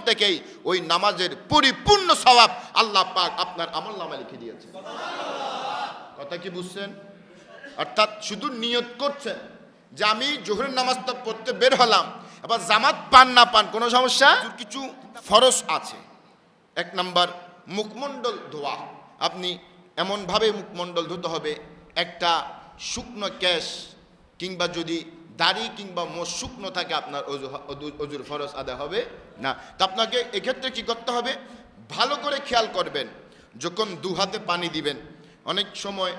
প্রত্যেকেই ওই নামাজের পরিপূর্ণ সওয়াব আল্লাহ পাক আপনার আমলনামায় লিখে দিয়েছে। কথা কি বুঝছেন? অর্থাৎ শুধু নিয়ত করছেন যে আমি জোহরের নামাজটা পড়তে বের হলাম, আবার জামাত পান না পান কোনো সমস্যা। কিছু ফরজ আছে। এক নাম্বার, মুখমণ্ডল ধোয়া। আপনি এমনভাবে মুখমণ্ডল ধুতে হবে, একটা শুকনো কেশ কিংবা যদি দাড়ি কিংবা মোষ শুকনো থাকে আপনার অজুর ফরজ আদায় হবে না। তো আপনাকে এক্ষেত্রে কি করতে হবে, ভালো করে খেয়াল করবেন যখন দু হাতে পানি দিবেন। অনেক সময়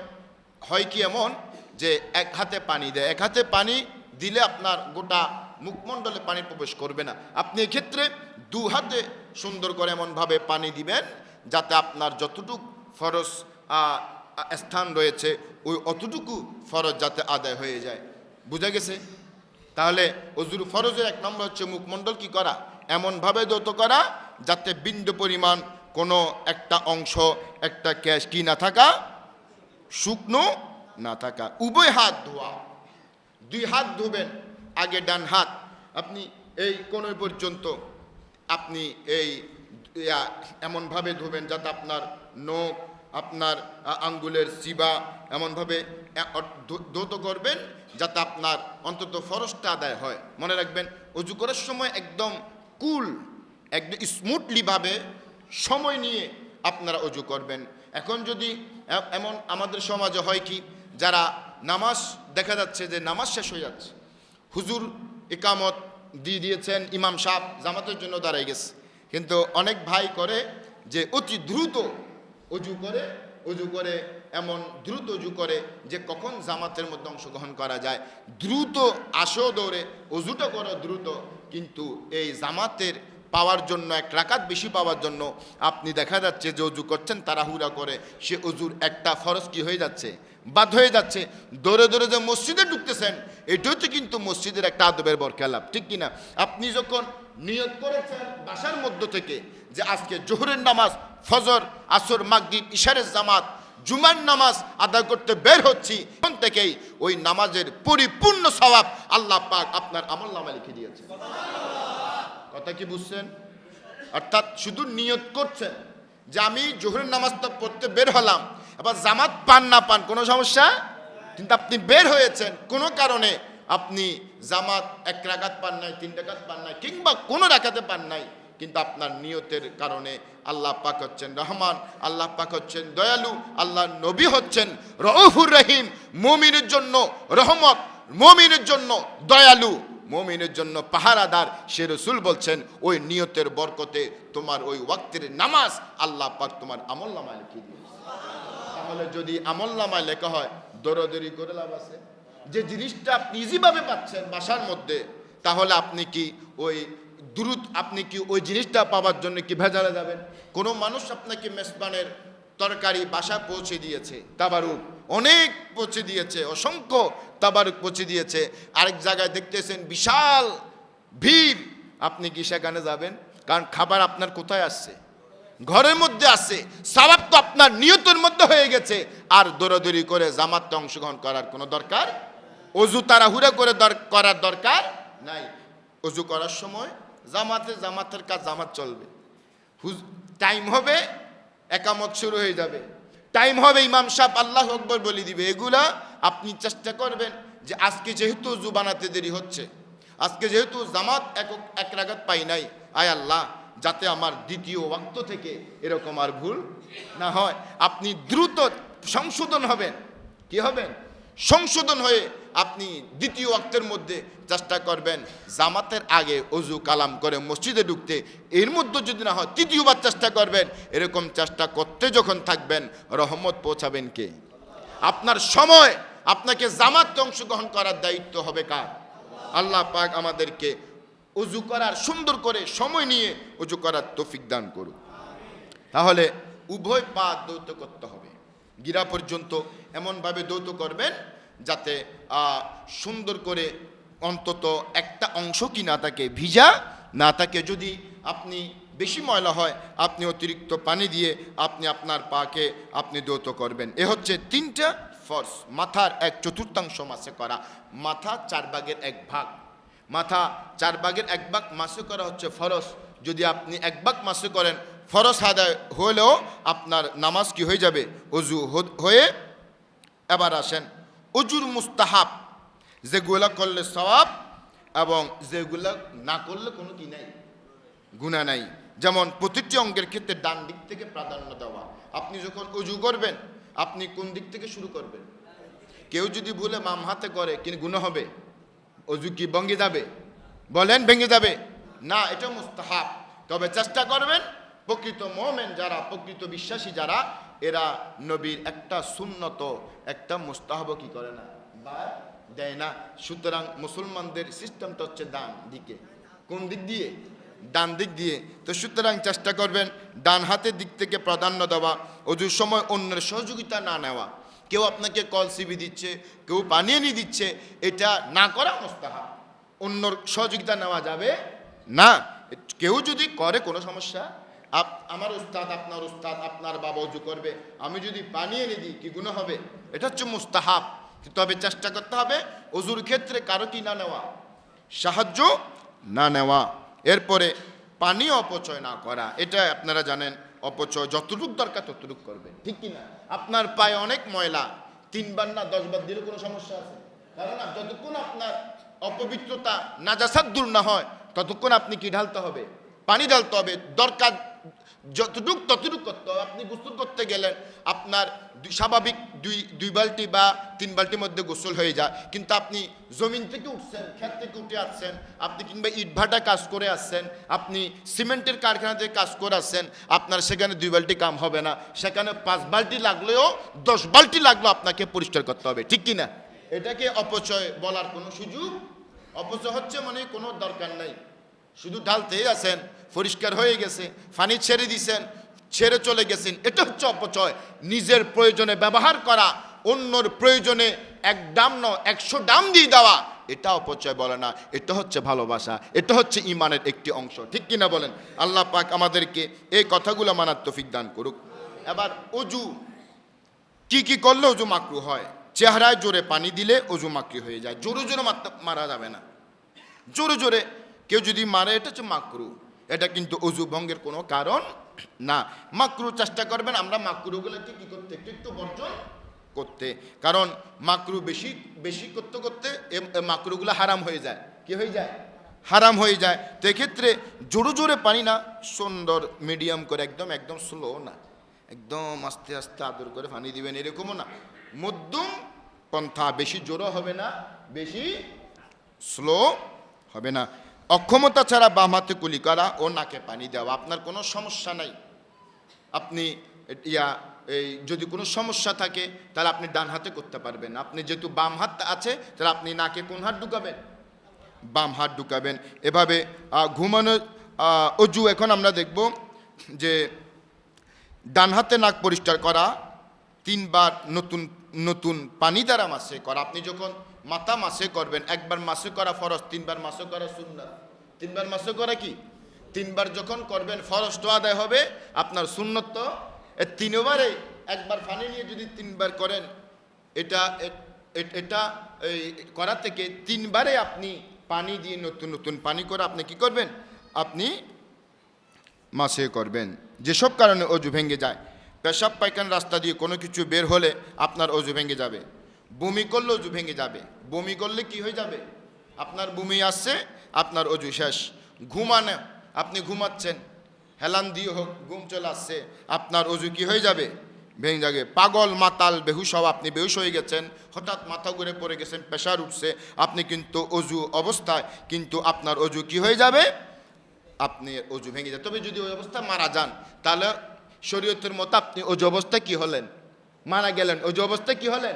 হয় কি এমন যে এক হাতে পানি দেয়, এক হাতে পানি দিলে আপনার গোটা মুখমণ্ডলে পানি প্রবেশ করবে না। আপনি এক্ষেত্রে দু হাতে সুন্দর করে এমনভাবে পানি দিবেন যাতে আপনার যতটুকু ফরজ স্থান রয়েছে ওই অতটুকু ফরজ যাতে আদায় হয়ে যায়। বুঝা গেছে? তাহলে অজুর ফরজের এক নম্বর হচ্ছে মুখমণ্ডল কি করা, এমনভাবে ধৌত করা যাতে বিন্দু পরিমাণ কোনো একটা অংশ, একটা কেশ কি না থাকা, শুকনো না থাকা। উভয় হাত ধোয়া, দুই হাত ধুবেন, আগে ডান হাত আপনি এই কোণ পর্যন্ত আপনি এই এমনভাবে ধুবেন যাতে আপনার নখ, আপনার আঙ্গুলের চিবা এমনভাবে ধৌত করবেন যাতে আপনার অন্তত ফরজটা আদায় হয়। মনে রাখবেন, অজু করার সময় একদম কুল, একদম স্মুথলিভাবে সময় নিয়ে আপনারা অজু করবেন। এখন যদি এমন আমাদের সমাজে হয় কি, যারা নামাজ দেখা যাচ্ছে যে নামাজ শেষ হয়ে যাচ্ছে, হুজুর ইকামত দিয়ে দিয়েছেন, ইমাম সাহেব জামাতের জন্য দাঁড়াই গেছে, কিন্তু অনেক ভাই করে যে অতি দ্রুত অজু করে এমন দ্রুত অজু করে যে কখন জামাতের মধ্যে অংশগ্রহণ করা যায়। দ্রুত আসো দৌড়ে, অজুটা করো দ্রুত, কিন্তু এই জামাতের পাওয়ার জন্য, এক রাকাত বেশি পাওয়ার জন্য আপনি দেখা যাচ্ছে যে অজু করছেন তাড়াহুড়া করে, সে অজুর একটা ফরজ কি হয়ে যাচ্ছে, বাদ হয়ে যাচ্ছে। দৌড়ে দৌড়ে যে মসজিদে ঢুকতেছেন, এটাও তো কিন্তু মসজিদের একটা আদবের বরখেলাপ, ঠিক কিনা? আপনি যখন নিয়ত করেছেন বাসার মধ্য থেকে যে আজকে জোহরের নামাজ, ফজর, আসর, মাগরিব, ইশারের জামাত, জুমার নামাজ আদায় করতে বের হচ্ছি, তখন থেকেই ওই নামাজের পরিপূর্ণ সওয়াব আল্লাহ পাক আপনার আমলনামায় লিখে দিয়েছে। কথা কি বুঝছেন? অর্থাৎ শুধু নিয়ত করছেন যে আমি জোহরের নামাজটা পড়তে বের হলাম, আবার জামাত পান না পান কোনো সমস্যা, কিন্তু আপনি বের হয়েছেন কোনো কারণে, আপনি জামাত এক রাকাত পান নাই, 3 রাকাত পান নাই, কিংবা কোনো রাকাতে পান নাই, কিন্তু আপনার নিয়তের কারণে আল্লাহ পাক হচ্ছেন রহমান, আল্লাহ পাক হচ্ছেন দয়ালু, আল্লাহ নবী হচ্ছেন রউফুর রহিম, মুমিনের জন্য রহমত, মুমিনের জন্য দয়ালু, মুমিনের জন্য পাহারাদার। সে রাসূল বলছেন ওই নিয়তের বরকতে তোমার ওই ওয়াক্তের নামাজ আল্লাহ পাক তোমার আমলনামায় লিখে দিয়েছে। তাহলে যদি আমলনামায় লেখা হয়, দৌড়াদৌড়ি করে লাভ আছে? যে জিনিসটা আপনি ইজিভাবে পাচ্ছেন বাসার মধ্যে, তাহলে আপনি কি ওই জিনিসটা পাওয়ার জন্য কি ভেজালে যাবেন? কোনো মানুষ আপনাকে মেজবানের তরকারি বাসা পৌঁছে দিয়েছে, তাবারুক অনেক পৌঁছে দিয়েছে, অসংখ্য তাবারুক পৌঁছে দিয়েছে, আরেক জায়গায় দেখতেছেন বিশাল ভিড়, আপনি কি সেখানে যাবেন? কারণ খাবার আপনার কোথায় আসছে? ঘরের মধ্যে আসছে, সওয়াব তো আপনার নিয়তের মধ্যে হয়ে গেছে। আর দৌড়াদৌড়ি করে জামাতে অংশগ্রহণ করার কোনো দরকার, অজু তাড়াহুড়া করে করার দরকার নাই। অজু করার সময় জামাতের কাজ জামাত চলবে, টাইম হবে একামত শুরু হয়ে যাবে, টাইম হবে ইমাম সাহেব আল্লাহু আকবার বলে দিবে। এগুলা আপনি চেষ্টা করবেন যে আজকে যেহেতু অজু বানাতে দেরি হচ্ছে, আজকে যেহেতু জামাত এক রাকাত পাই নাই, আয় আল্লাহ যাতে আমার দ্বিতীয় ওয়াক্ত থেকে এরকম আর ভুল না হয়। আপনি দ্রুত সংশোধন হবেন, কি হবেন? সংশোধন হয়ে আপনি দ্বিতীয় ওয়াক্তের মধ্যে চেষ্টা করবেন জামাতের আগে অজু কালাম করে মসজিদে ঢুকতে। এর মধ্যে যদি না হয় তৃতীয়বার চেষ্টা করবেন। এরকম চেষ্টা করতে যখন থাকবেন, রহমত পৌঁছাবেন কে? আপনার সময়, আপনাকে জামাতে অংশগ্রহণ করার দায়িত্ব হবে কার? আল্লাহ পাক আমাদেরকে অজু করার, সুন্দর করে সময় নিয়ে অজু করার তৌফিক দান করুন। তাহলে উভয় পা ধৌত করতে হবে, গিরা পর্যন্ত এমনভাবে ধৌত করবেন যাতে সুন্দর করে অন্তত একটা অংশ কি না থাকে, ভিজা না থাকে। যদি আপনি বেশি ময়লা হয়, আপনি অতিরিক্ত পানি দিয়ে আপনি আপনার পাকে আপনি ধৌত করবেন। এ হচ্ছে 3টা ফরজ। মাথার 1/4 মাসে করা, মাথা 4 ভাগের 1 ভাগ, মাথা 4 ভাগের 1 ভাগ মাসে করা হচ্ছে ফরজ। যদি আপনি এক ভাগ মাসে করেন, ফরজ আদায় হলেও আপনার নামাজ কি হয়ে যাবে? অজু হয়ে। এবার আসেন অজুর মুস্তাহাব, যেগুলা করলে সওয়াব এবং যেগুলা না করলে কোনো কি নাই, গুনাহ নাই। যেমন প্রতিটি অঙ্গের ক্ষেত্রে ডান দিক থেকে প্রাধান্য দেওয়া। আপনি যখন অজু করবেন, আপনি কোন দিক থেকে শুরু করবেন? কেউ যদি ভুলে বাম হাতে করে, কিন্তু গুনাহ হবে? অজু কি ভেঙে যাবে? বলেন, ভেঙে যাবে না? এটা মুস্তাহাব। তবে চেষ্টা করবেন, প্রকৃত মুমিন যারা, প্রকৃত বিশ্বাসী যারা, এরা নবীর একটা সুন্নত, একটা মুস্তাহাব কি করে না, বা দেয় না। সুতরাং মুসলমানদের সিস্টেমটা হচ্ছে ডান দিকে। কোন দিক দিয়ে? ডান দিক দিয়ে। তো সুতরাং চেষ্টা করবেন ডান হাতের দিক থেকে প্রাধান্য দেওয়া, অজুর সময় অন্যের সহযোগিতা না নেওয়া। কেউ আপনাকে কল সিবি দিচ্ছে, কেউ পানি এনে দিচ্ছে, এটা না করা মুস্তাহাব। অন্যর সহযোগিতা নেওয়া যাবে না। কেউ যদি করে কোনো সমস্যা, আমার উস্তাদ, আপনার উস্তাদ, আপনার বাবা অজু করবে, আমি যদি পানি এনে দিই, কি গুনাহ হবে? এটা হচ্ছে মুস্তাহাব। তবে চেষ্টা করতে হবে অজুর ক্ষেত্রে কারো কি না নেওয়া, সাহায্য না নেওয়া। এরপরে পানি অপচয় না করা, এটা আপনারা জানেন। অপচয় যতটুক দরকার ততটুক করবেন, ঠিক কি না? আপনার পায়ে অনেক ময়লা, 3 বার না 10 বার দিলে কোনো সমস্যা আছে? কারণ যতক্ষণ আপনার অপবিত্রতা, নাজাসাত দূর না হয়, ততক্ষণ আপনি কি ঢালতে হবে? পানি ঢালতে হবে। দরকার যতটুক ততটুক করতে হবে। আপনি গোসল করতে গেলেন, আপনার স্বাভাবিক দুই বালতি বা 3 বালতির মধ্যে গোসল হয়ে যায়, কিন্তু আপনি জমিন থেকে উঠছেন, ক্ষেত থেকে উঠে আসছেন, আপনি কিংবা ইটভাটা কাজ করে আসছেন, আপনি সিমেন্টের কারখানাতে কাজ করে আসছেন, আপনার সেখানে 2 বালতি কাম হবে না, সেখানে 5 বালতি লাগলেও 10 বালতি লাগলেও আপনাকে পরিষ্কার করতে হবে, ঠিক কিনা? এটাকে অপচয় বলার কোনো সুযোগ? অপচয় হচ্ছে মানে কোনো দরকার নাই, শুধু ঢালতেই আছেন, পরিষ্কার হয়ে গেছে, পানি ছেড়ে দিছেন, ছেড়ে চলে গেছেন, এটা হচ্ছে অপচয়। নিজের প্রয়োজনে ব্যবহার করা, অন্যর প্রয়োজনে 1 ডাম নয় 100 ডাম দিয়ে দেওয়া, এটা অপচয় বলে না, এটা হচ্ছে ভালোবাসা, এটা হচ্ছে ইমানের একটি অংশ, ঠিক কিনা বলেন? আল্লাহ পাক আমাদেরকে এই কথাগুলো মানার তৌফিক দান করুক। এবার অজু কি কি করলে অজু মাকরু হয়? চেহারায় জোরে পানি দিলে অজু মাকরু হয়ে যায়। জোরে জোরে মারা যাবে না, জোরে জোরে কেউ যদি মারে, এটা হচ্ছে মাকরু। এটা কিন্তু অজু ভঙ্গের কোনো কারণ না। মাকরু চেষ্টা করবেন আমরা মাকরুগুলোকে কি করতে, একটু একটু বর্জন করতে। কারণ মাকরু বেশি বেশি করতে করতে মাকরুগুলো হারাম হয়ে যায়। কি হয়ে যায়? হারাম হয়ে যায়। তো এক্ষেত্রে জোরে জোরে পানি না, সুন্দর মিডিয়াম করে, একদম একদম স্লো না, একদম আস্তে আস্তে আদর করে পানি দিবেন, এরকমও না, মধ্যম পন্থা। বেশি জোরও হবে না, বেশি স্লো হবে না। অক্ষমতা ছাড়া বাম হাতে কুলি করা ও নাকে পানি দেওয়া, আপনার কোনো সমস্যা নাই। আপনি এই যদি কোনো সমস্যা থাকে, তাহলে আপনি ডান হাতে করতে পারবেন। আপনি যেহেতু বাম হাত আছে, তাহলে আপনি নাকে কোন হাত ঢুকাবেন? বাম হাত ঢুকাবেন। এভাবে ঘুমানো অজু। এখন আমরা দেখব যে ডান হাতে নাক পরিষ্কার করা 3 বার নতুন নতুন পানি দ্বারা মাসে করা। আপনি যখন মাথা মাসে করবেন, 1 বার মাসে করা ফরজ, 3 বার মাসে করা সুন্নাত। 3 বার মাসে করা কি? 3 বার যখন করবেন ফরজ তো আদায় হবে, আপনার সুন্নত তো 3 বারে। 1 বার পানি নিয়ে যদি 3 বার করেন, এটা এটা করা থেকে 3 বারে আপনি পানি দিয়ে নতুন নতুন পানি করে আপনি কি করবেন? আপনি মাসে করবেন। যেসব কারণে অজু ভেঙে যায়, পেশাব পায়খানা রাস্তা দিয়ে কোনো কিছু বের হলে আপনার অজু ভেঙে যাবে। বমি করলে অজু ভেঙে যাবে। বমি করলে কি হয়ে যাবে? আপনার বমি আসছে, আপনার অজু শেষ। ঘুমানো, আপনি ঘুমাচ্ছেন, হেলান দিয়ে হোক ঘুম চলে আসছে, আপনার অজু কি হয়ে যাবে? ভেঙে যাবে। পাগল মাতাল বেহুশ হওয়া, আপনি বেহুশ হয়ে গেছেন, হঠাৎ মাথা ঘুরে পড়ে গেছেন, প্রেশার উঠছে, আপনি কিন্তু অজু অবস্থায় কিন্তু আপনার অজু কি হয়ে যাবে? আপনি অজু ভেঙে যায়। তবে যদি ওই অবস্থায় মারা যান, তাহলে শরীয়তের মতো আপনি অজু অবস্থায় কি হলেন? মারা গেলেন। অজু অবস্থায় কি হলেন?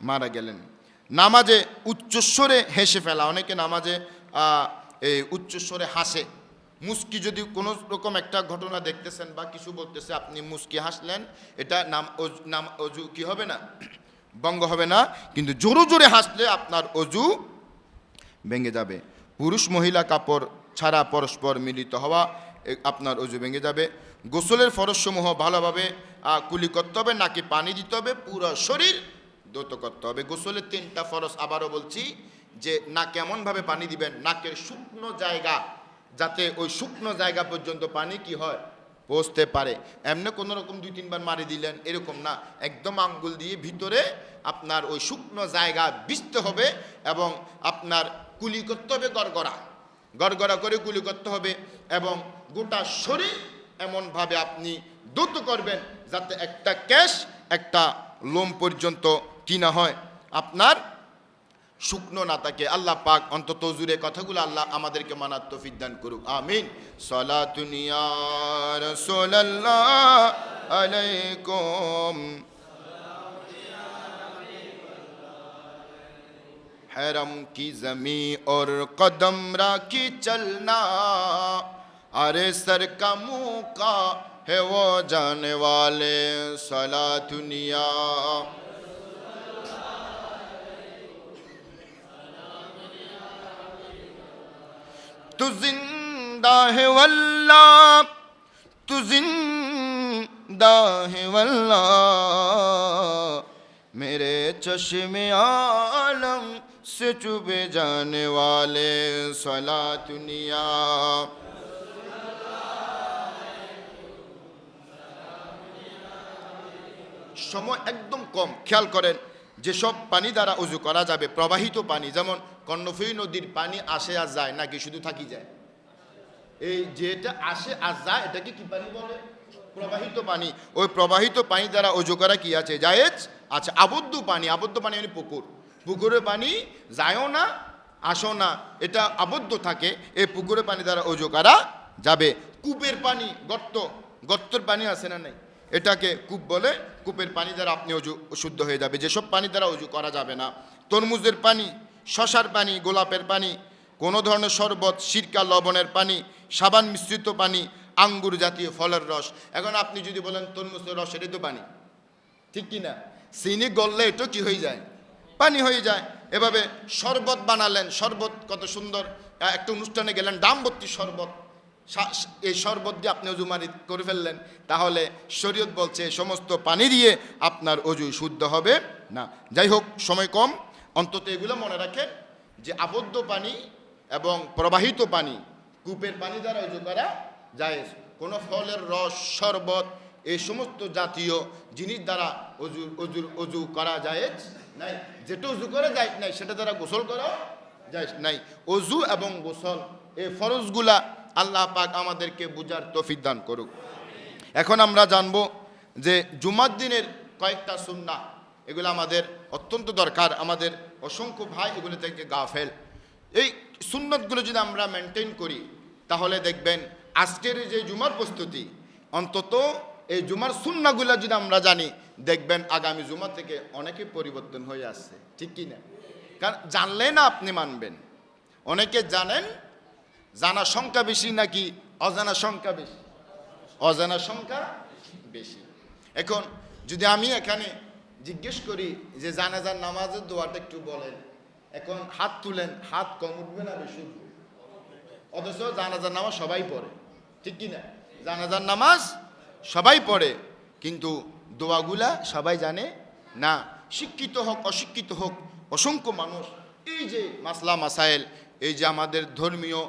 মারা গেলেন। নামাজে উচ্চস্বরে হেসে ফেলা, অনেকে নামাজে এই উচ্চস্বরে হাসে। মুস্কি, যদি কোনো রকম একটা ঘটনা দেখতেছেন বা কিছু বলতেছে, আপনি মুস্কি হাসলেন, এটা অজু কি হবে না? ভঙ্গ হবে না। কিন্তু জোরে জোরে হাসলে আপনার অজু ভেঙে যাবে। পুরুষ মহিলা কাপড় ছাড়া পরস্পর মিলিত হওয়া, আপনার অজু ভেঙে যাবে। গোসলের ফরজসমূহ ভালোভাবে কুলি করতে হবে, নাকি পানি দিতে হবে, পুরো শরীর ধৌত করতে হবে। গোসলের 3টা ফরজ, আবারও বলছি যে না কেমনভাবে পানি দিবেন, নাকের শুকনো জায়গা যাতে ওই শুকনো জায়গা পর্যন্ত পানি কি হয়, পৌঁছতে পারে। এমনি কোনো রকম 2-3 বার মারি দিলেন এরকম না, একদম আঙ্গুল দিয়ে ভিতরে আপনার ওই শুকনো জায়গা বিছতে হবে এবং আপনার কুলি করতে হবে, গড়গড়া গড়গড়া করে কুলি করতে হবে এবং গোটা শরীর এমনভাবে আপনি দ্রুত করবেন যাতে একটা কেশ একটা লোম পর্যন্ত কি না হয়, আপনার শুকনো না থাকে। আল্লাহ পাক অন্তত জুড়ে কথাগুলো আল্লাহ আমাদেরকে মানার তৌফিক দান করুক, আমিন। সালাতুন ইয়া রাসূলুল্লাহ আলাইকুম, हरम की जमी और कदम राखी चलना, अरे सर का मुंह का है वो जाने वाले, सला दुनिया तू जिंदा है वल्लाह, तू जिंदा है वल्लाह, मेरे चश्मे आलम से चुभे जाने वाले, सला दुनिया সময় একদম কম। খেয়াল করেন যেসব পানি দ্বারা ওযু করা যাবে প্রবাহিত পানি, যেমন কর্ণফুলী নদীর পানি আসে আর যায় নাকি শুধু থাকি যায়, এই যেটা আসে আর যায় এটাকে কি পানি বলে, প্রবাহিত পানি। ওই প্রবাহিত পানি দ্বারা ওযু করা কি আছে, জায়েজ আছে। আবদ্ধ পানি, আবদ্ধ পানি মানে পুকুর, পুকুরের পানি যায়ও না আসো না, এটা আবদ্ধ থাকে, এই পুকুরের পানি দ্বারা ওযু করা যাবে। কূপের পানি, গর্তের পানি আছে না নাই, এটাকে কূপ বলে, কূপের পানি দ্বারা আপনি ওযু শুদ্ধ হয়ে যাবে। যেসব পানি দ্বারা ওযু করা যাবে না, তরমুজের পানি, শশার পানি, গোলাপের পানি, কোনো ধরনের শরবত, সিরকা লবণের পানি, সাবান মিশ্রিত পানি, আঙ্গুর জাতীয় ফলের রস। এখন আপনি যদি বলেন তরমুজের রস, এটাই তো পানি, ঠিক কি না? চিনি গললে এটা কি হয়ে যায়, পানি হয়ে যায়। এভাবে শরবত বানালেন, শরবত কত সুন্দর, একটা অনুষ্ঠানে গেলেন ডাম ভর্তি শরবত, এই শরবত দিয়ে আপনি ওযু মারি করে ফেললেন, তাহলে শরীয়ত বলছে সমস্ত পানি দিয়ে আপনার ওযু শুদ্ধ হবে না। যাই হোক সময় কম, অন্তত এগুলো মনে রাখেন যে আবদ্ধ পানি এবং প্রবাহিত পানি, কূপের পানি দ্বারা ওযু করা জায়েজ। কোনো ফলের রস, শরবত, এই সমস্ত জাতীয় জিনিস দ্বারা ওযু করা জায়েজ নাই। যেটা ওযু করা যায় নাই সেটা দ্বারা গোসল করা জায়েজ নাই। ওযু এবং গোসল এই ফরজগুলা আল্লাহ পাক আমাদেরকে বুঝার তৌফিক দান করুক। এখন আমরা জানব যে জুমার দিনের কয়েকটা সুন্নাহ, এগুলো আমাদের অত্যন্ত দরকার। আমাদের অসংখ্য ভাই এগুলো থেকে গাফেল। এই সুন্নতগুলো যদি আমরা মেনটেন করি তাহলে দেখবেন আজকের যে জুমার প্রস্তুতি, অন্তত এই জুমার সুন্নাহগুলো যদি আমরা জানি, দেখবেন আগামী জুমা থেকে অনেকে পরিবর্তন হয়ে আসছে, ঠিক কি না? কারণ জানলে না আপনি মানবেন। অনেকে জানেন, জানা সংখ্যা বেশি নাকি অজানা সংখ্যা বেশি? অজানা সংখ্যা বেশি। এখন যদি আমি এখানে জিজ্ঞেস করি যে জানাজার নামাজের দোয়াটা একটু বলেন, এখন হাত তুলেন, হাত কম উঠবে না বেশি উঠবে? অথচ জানাজার নামাজ সবাই পড়ে, ঠিক কি না? জানাজার নামাজ সবাই পড়ে, কিন্তু দোয়াগুলা সবাই জানে না। শিক্ষিত হোক অশিক্ষিত হোক, অসংখ্য মানুষ এই যে মাসলা মাসাইল, এই যে আমাদের ধর্মীয়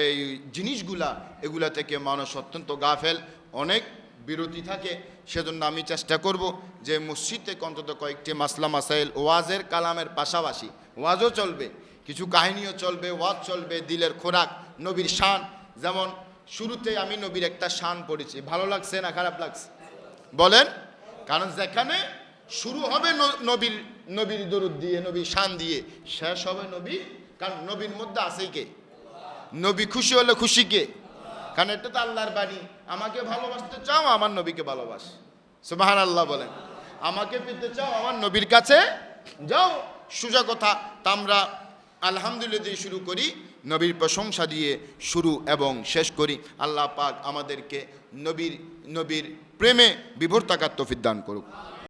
এই জিনিসগুলা, এগুলা থেকে মানুষ অত্যন্ত গাফেল, অনেক বিরতি থাকে। সেজন্য আমি চেষ্টা করব যে মসজিদ থেকে অন্তত কয়েকটি মাসলা মাসাইল, ওয়াজের কালামের পাশাপাশি ওয়াজও চলবে, কিছু কাহিনীও চলবে, ওয়াজ চলবে, দিলের খোরাক, নবীর শান। যেমন শুরুতে আমি নবীর একটা শান পড়েছি, ভালো লাগছে না খারাপ লাগছে বলেন? কারণ যেখানে শুরু হবে নবীর দরুদ দিয়ে, নবীর শান দিয়ে, শেষ হবে নবী। কারণ নবীর মধ্যে আছেই কে? নবী খুশি হলে খুশি কে? কারণ এটা তো আল্লাহর বাণী, আমাকে ভালোবাসতে চাও আমার নবীকে ভালোবাস, সুবহানাল্লাহ বলেন। আমাকে পেতে চাও আমার নবীর কাছে যাও, সোজা কথা। তা আমরা আলহামদুলিল্লাহ দিয়ে শুরু করি, নবীর প্রশংসা দিয়ে শুরু এবং শেষ করি। আল্লাহ পাক আমাদেরকে নবীর প্রেমে বিভোর থাকার তৌফিক দান করুক।